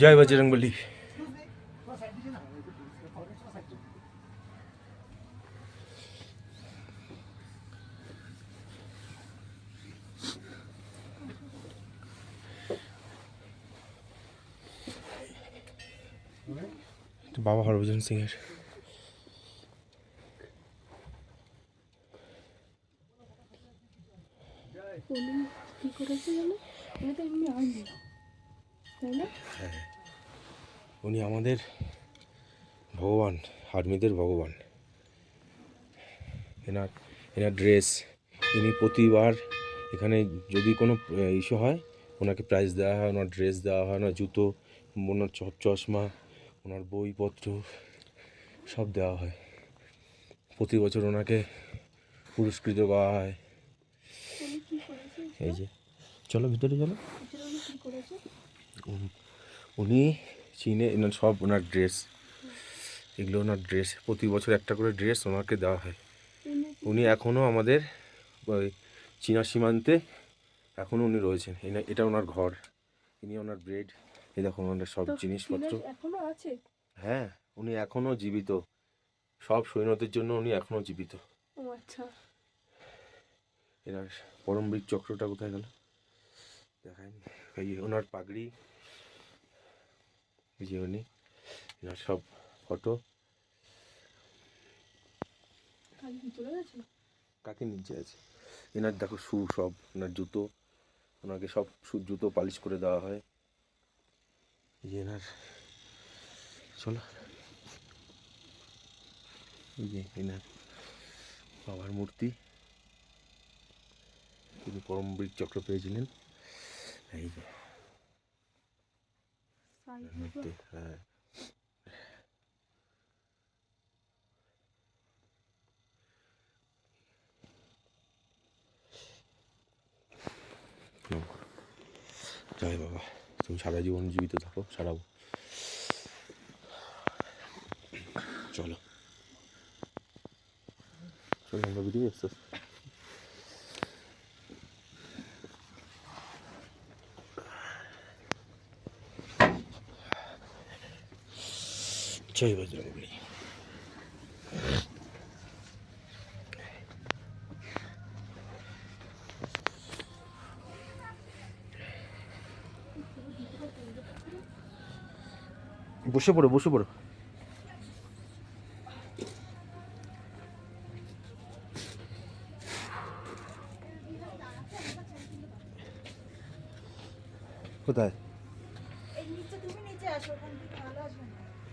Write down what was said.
জয় বজরংবলী। বাবা হরভজন সিং এর কি করেছে জানো? উনি তো এমনি আর্মি, তাই না? উনি আমাদের ভগবান, আর্মিদের ভগবান। এনার এনার ড্রেস, ইনি প্রতিবার এখানে যদি কোনো ইস্যু হয় ওনাকে প্রাইজ দেওয়া হয়, ওনার ড্রেস দেওয়া হয়, ওনার জুতো, ওনার চশমা, ওনার বইপত্র সব দেওয়া হয়। প্রতি বছর ওনাকে পুরস্কৃত করা হয়। এই যে চলো ভিতরে চলো। উনি চীনে এনার সব ওনার ড্রেস, এগুলো ওনার ড্রেস, প্রতি বছর একটা করে ড্রেস ওনাকে দেওয়া হয়। উনি এখনও আমাদের ওই চীনা সীমান্তে এখনও উনি রয়েছেন। এটা ওনার ঘর, ইনি ওনার ব্রেড, এই দেখুন ওনার সব জিনিসপত্র এখনো আছে। হ্যাঁ, উনি এখনও জীবিত, সব সৈন্যদের জন্য উনি এখনও জীবিত। ও আচ্ছা। এনার পরমবীর চক্রটা কোথায় গেল দেখায়নি। এই ওনার পাগড়ি, এই যে উনি, এনার সব ফটো। কাকে নিচে আছে এনার দেখো শু, সব ওনার জুতো, ওনাকে সব জুতো পালিশ করে দেওয়া হয়। এই যে এনার, চলো, এই যে এনার বাবার মূর্তি, তিনি পরমবীর চক্র পেয়েছিলেন। এই যে মূর্তি, হ্যাঁ। জয় বাবা, তুমি সারা জীবন জীবিত থাকো, সারা। চলো চলো আমরা বেরিয়ে আসতে। জয় বজরংবলী। বসে পড়ো, বসে পড়ো। কোথায়? এই নিচে, তুমি নিচে আসো, ওখান থেকে ভালো আসবে না।